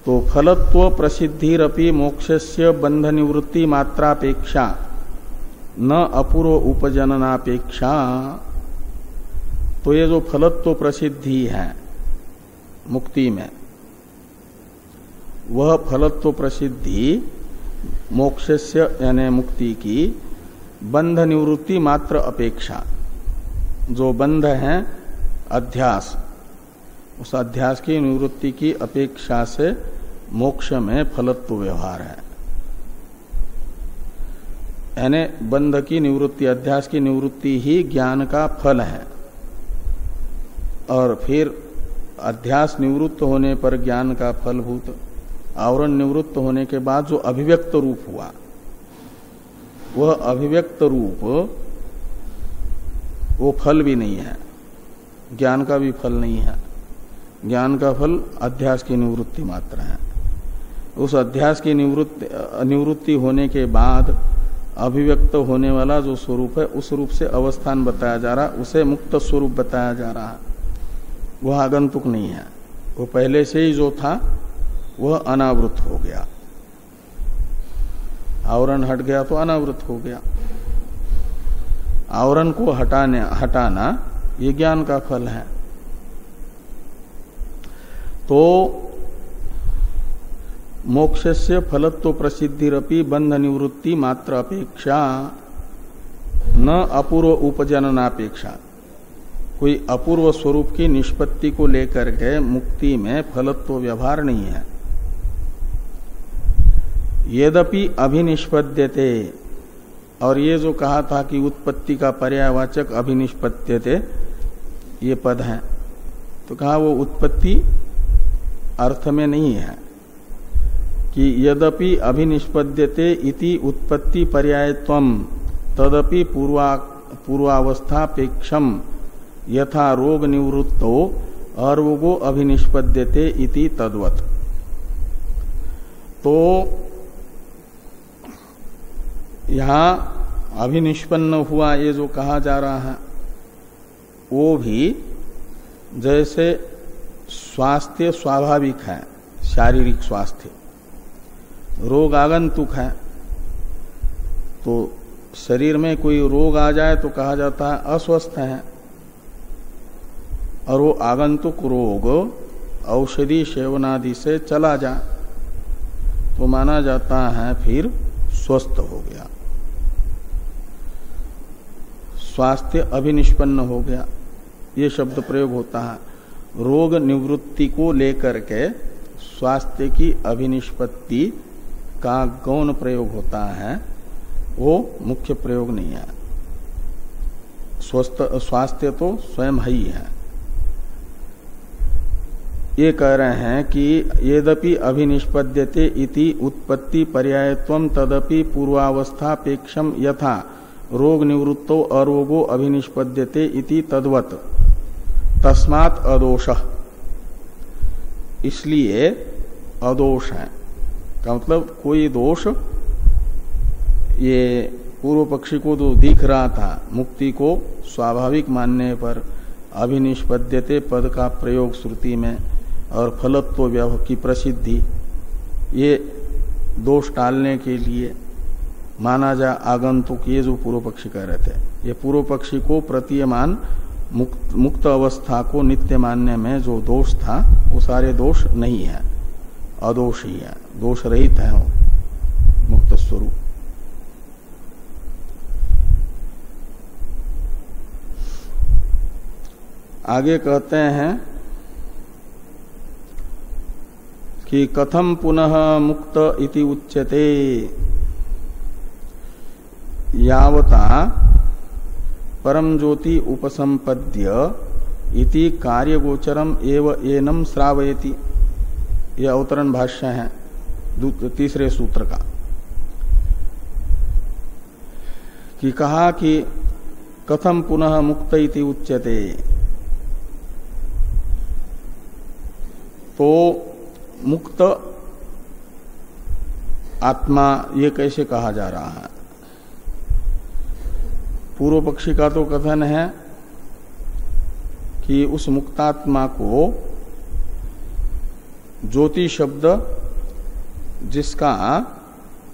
तो फलत्व प्रसिद्धिरपि मोक्षस्य बंध निवृत्ति मात्रापेक्षा न अपूर्व उपजननापेक्षा। तो ये जो फलत्व प्रसिद्धि है मुक्ति में, वह फलत्व प्रसिद्धि मोक्षस्य यानी मुक्ति की बंध निवृत्ति मात्र अपेक्षा, जो बंध है अध्यास, उस अध्यास की निवृत्ति की अपेक्षा से मोक्ष में फलत्व व्यवहार है। यानी बंध की निवृत्ति, अध्यास की निवृत्ति ही ज्ञान का फल है, और फिर अध्यास निवृत्त होने पर ज्ञान का फलभूत आवरण निवृत्त होने के बाद जो अभिव्यक्त रूप हुआ, वह अभिव्यक्त रूप वो फल भी नहीं है, ज्ञान का भी फल नहीं है। ज्ञान का फल अध्यास की निवृत्ति मात्र है। उस अध्यास की निवृत्ति होने के बाद अभिव्यक्त होने वाला जो स्वरूप है, उस रूप से अवस्थान बताया जा रहा, उसे मुक्त स्वरूप बताया जा रहा, वह आगंतुक नहीं है। वो पहले से ही जो था वह अनावृत हो गया, आवरण हट गया तो अनावृत हो गया। आवरण को हटाना ये ज्ञान का फल है। तो मोक्षस्य फलत्व प्रसिद्धिरपि बंध निवृत्ति मात्र अपेक्षा न अपूर्व उपजननापेक्षा। कोई अपूर्व स्वरूप की निष्पत्ति को लेकर के मुक्ति में फलत्व व्यवहार नहीं है। यद्यपि अभिनिष्पद्यते, और ये जो कहा था कि उत्पत्ति का पर्यायवाचक अभिनिष्पद्यते ये पद है, तो कहा वो उत्पत्ति अर्थ में नहीं है कि यद्यपि अभिनिष्पद्यते इति उत्पत्ति पर्यायत्वम तदपि पूर्वावस्थापेक्षम यथा रोग निवृत्तो अरोगो अभिनिष्पद्यते इति तद्वत्। तो यहां अभिनिष्पन्न हुआ ये जो कहा जा रहा है वो भी जैसे स्वास्थ्य स्वाभाविक है, शारीरिक स्वास्थ्य, रोग आगंतुक है। तो शरीर में कोई रोग आ जाए तो कहा जाता है अस्वस्थ है, और वो आगंतुक रोग औषधि सेवनादि से चला जाए तो माना जाता है फिर स्वस्थ हो गया, स्वास्थ्य अभिनिष्पन्न हो गया, ये शब्द प्रयोग होता है। रोग निवृत्ति को लेकर के स्वास्थ्य की अभिनिष्पत्ति का गौण प्रयोग होता है, वो मुख्य प्रयोग नहीं है। स्वास्थ्य तो स्वयं ही है। ये कह रहे हैं कि यद्यपि अभिनिष्पद्यते इति उत्पत्ति पर्यायत्वम तदपि पूर्वावस्थापेक्षम यथा रोग निवृत्तो अरोगो अभिनिष्पद्यते इति तद्वत् तस्मात् अदोषः, इसलिए अदोष है का मतलब कोई दोष ये पूर्व पक्षी को तो दिख रहा था, मुक्ति को स्वाभाविक मानने पर अभिनिष्पद्यते पद का प्रयोग श्रुति में और फलत्व व्यवह की प्रसिद्धि, ये दोष टालने के लिए माना जा आगंतुक, ये जो पूर्व पक्षी कह रहे थे, ये पूर्व पक्षी को प्रतीयमान मुक्त अवस्था को नित्य मानने में जो दोष था वो सारे दोष नहीं है, अदोष ही है, दोष रहित है वो मुक्त स्वरूप। आगे कहते हैं कि कथम पुनः मुक्त इति उच्यते, यावता परम ज्योति उपसंपद्य इति कार्यगोचरम एव एनम श्रावयति, यह अवतरण भाष्य है तीसरे सूत्र का। कि कहा कि कथम पुनः मुक्त इति उच्यते, तो मुक्त आत्मा ये कैसे कहा जा रहा है। पूर्व पक्षी का तो कथन है कि उस मुक्तात्मा को ज्योति शब्द जिसका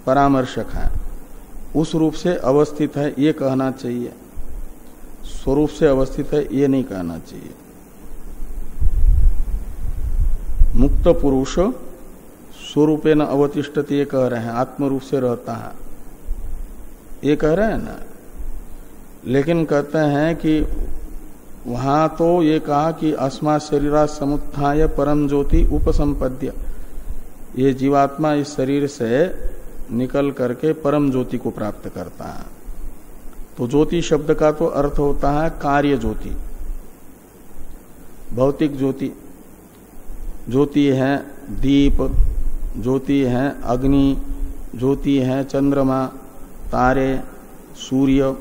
परामर्शक है उस रूप से अवस्थित है ये कहना चाहिए, स्वरूप से अवस्थित है ये नहीं कहना चाहिए। मुक्त पुरुष स्वरूपेण अवतिष्ठति ये कह रहे हैं, आत्म रूप से रहता है ये कह रहे हैं ना। लेकिन कहते हैं कि वहां तो ये कहा कि अस्मा शरीरा समुत्थाय परम ज्योति उपसंपद्य, ये जीवात्मा इस शरीर से निकल करके परम ज्योति को प्राप्त करता है। तो ज्योति शब्द का तो अर्थ होता है कार्य ज्योति, भौतिक ज्योति। ज्योति है दीप, ज्योति है अग्नि, ज्योति है चंद्रमा, तारे, सूर्य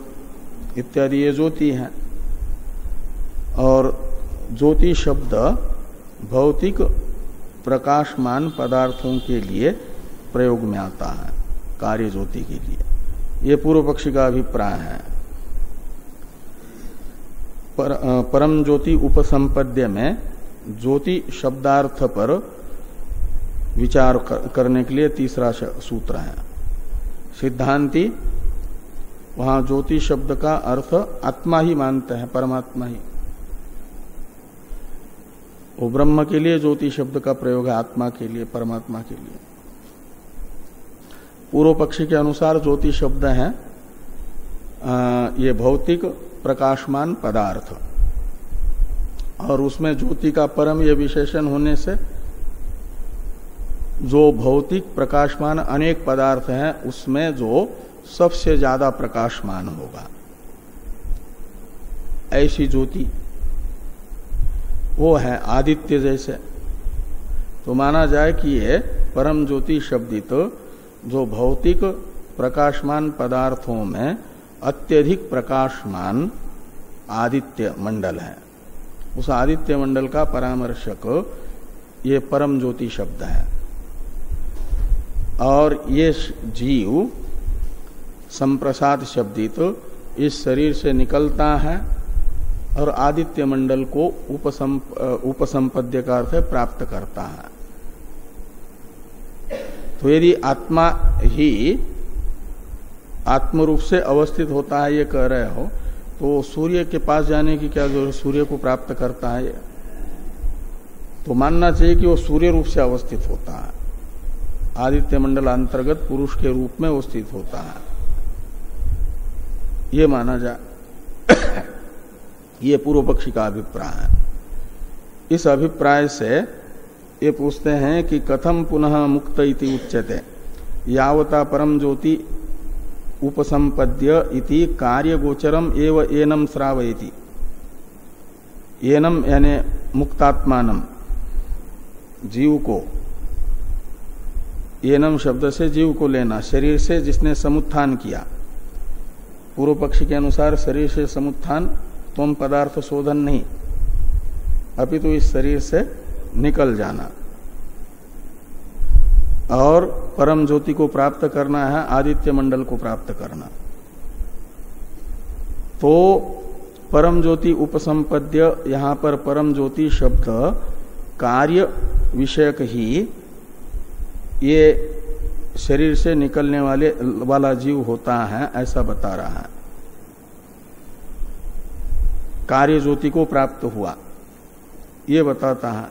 इत्यादि ये ज्योति है। और ज्योति शब्द भौतिक प्रकाशमान पदार्थों के लिए प्रयोग में आता है, कार्य ज्योति के लिए। ये पूर्व पक्षी का अभिप्राय है। परम ज्योति उपसंपद्य में ज्योति शब्दार्थ पर विचार करने के लिए तीसरा सूत्र है। सिद्धांती वहां ज्योति शब्द का अर्थ आत्मा ही मानते हैं, परमात्मा ही। वो ब्रह्म के लिए ज्योति शब्द का प्रयोग है, आत्मा के लिए, परमात्मा के लिए। पूर्व पक्षी के अनुसार ज्योति शब्द है ये भौतिक प्रकाशमान पदार्थ, और उसमें ज्योति का परम ये विशेषण होने से जो भौतिक प्रकाशमान अनेक पदार्थ हैं उसमें जो सबसे ज्यादा प्रकाशमान होगा ऐसी ज्योति वो है आदित्य जैसे। तो माना जाए कि ये परम ज्योति शब्दित जो भौतिक प्रकाशमान पदार्थों में अत्यधिक प्रकाशमान आदित्य मंडल है, उस आदित्य मंडल का परामर्शक ये परम ज्योति शब्द है। और ये जीव संप्रसाद शब्दित इस शरीर से निकलता है और आदित्य मंडल को उपसंपद्य का अर्थ प्राप्त करता है। तो यदि आत्मा ही आत्मरूप से अवस्थित होता है ये कह रहे हो, तो सूर्य के पास जाने की क्या जरूरत, सूर्य को प्राप्त करता है, तो मानना चाहिए कि वो सूर्य रूप से अवस्थित होता है, आदित्य मंडल अंतर्गत पुरुष के रूप में अवस्थित होता है, ये माना जाए। ये पूर्व पक्षी का अभिप्राय है। इस अभिप्राय से ये पूछते हैं कि कथम पुनः मुक्त इति उच्यते यावता परम ज्योति उपसंपद्य इति कार्य गोचरम एव एनम श्रावयति। एनम यानी मुक्तात्मानम, जीव को, एनम शब्द से जीव को लेना, शरीर से जिसने समुत्थान किया। पूर्व पक्षी के अनुसार शरीर से समुत्थान त्वम पदार्थ शोधन नहीं, अपितु इस शरीर से निकल जाना और परम ज्योति को प्राप्त करना है, आदित्य मंडल को प्राप्त करना। तो परम ज्योति उपसंपद्य, यहां पर परम ज्योति शब्द कार्य विषयक ही ये शरीर से निकलने वाला जीव होता है, ऐसा बता रहा है। कार्य ज्योति को प्राप्त हुआ ये बताता है।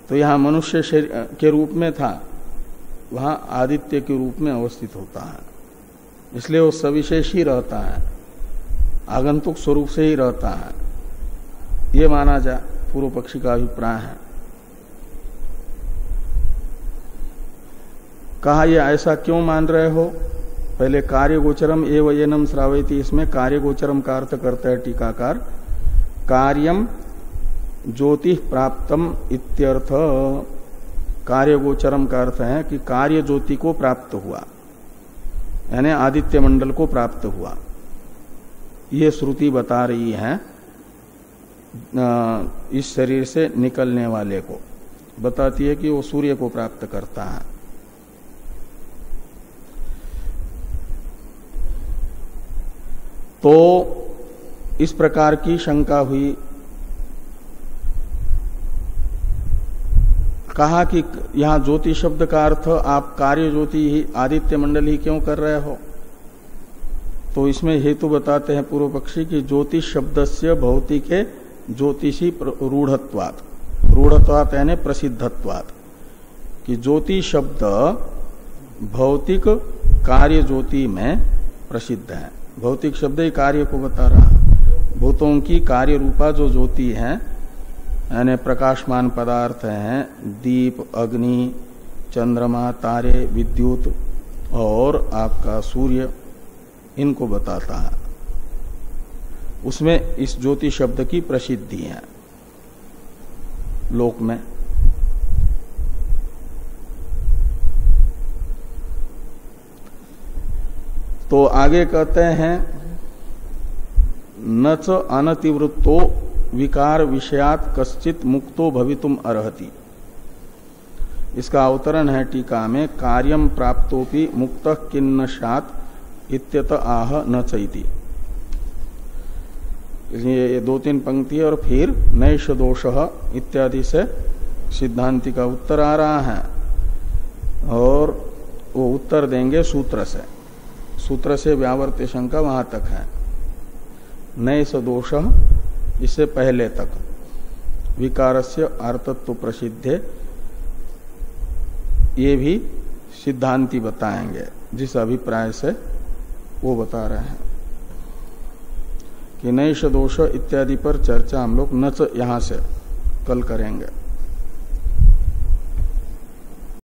तो यहां मनुष्य शरीर के रूप में था, वहां आदित्य के रूप में अवस्थित होता है, इसलिए वो सविशेष ही रहता है, आगंतुक स्वरूप से ही रहता है, ये माना जा, पूर्व पक्षी का अभिप्राय है। कहा ये ऐसा क्यों मान रहे हो? पहले कार्य गोचरम एव एनम श्रावयति, इसमें कार्य गोचरम का अर्थ करते हैं टीकाकार, कार्यम ज्योति प्राप्तम इत्यर्थ। कार्य गोचरम का अर्थ है कि कार्य ज्योति को प्राप्त हुआ, यानी आदित्य मंडल को प्राप्त हुआ। ये श्रुति बता रही है इस शरीर से निकलने वाले को, बताती है कि वो सूर्य को प्राप्त करता है। तो इस प्रकार की शंका हुई। कहा कि यहां ज्योति शब्द का अर्थ आप कार्य ज्योति ही, आदित्य मंडल ही क्यों कर रहे हो? तो इसमें हेतु बताते हैं पूर्व पक्षी कि ज्योतिष शब्दस्य भौतिके ज्योतिषी रूढ़त्वात्, रूढ़त्वात् यानी प्रसिद्धत्वात्, कि ज्योति शब्द भौतिक कार्य ज्योति में प्रसिद्ध है। भौतिक शब्द ही कार्य को बता रहा है। भूतों की कार्य रूपा जो ज्योति है, यानी प्रकाशमान पदार्थ हैं, दीप, अग्नि, चंद्रमा, तारे, विद्युत और आपका सूर्य, इनको बताता है। उसमें इस ज्योति शब्द की प्रसिद्धि है लोक में। तो आगे कहते हैं न च अनतिवृत्तो विकार विषयात कश्चित मुक्तो भवितुम अर्हति। इसका अवतरण है टीका में, कार्यम प्राप्तोपि मुक्तः किन्न स्यात् इत्यत आह न चैति। ये दो तीन पंक्ति और फिर नैष दोषः इत्यादि से सिद्धांति का उत्तर आ रहा है, और वो उत्तर देंगे सूत्र से। सूत्र से व्यावर्त्य शंका वहां तक है। नैष दोषः इससे पहले तक विकारस्य आर्तत्व प्रसिद्धे, ये भी सिद्धांति बताएंगे जिस अभिप्राय से वो बता रहे हैं कि नैष दोष इत्यादि पर चर्चा हम लोग न यहां से कल करेंगे।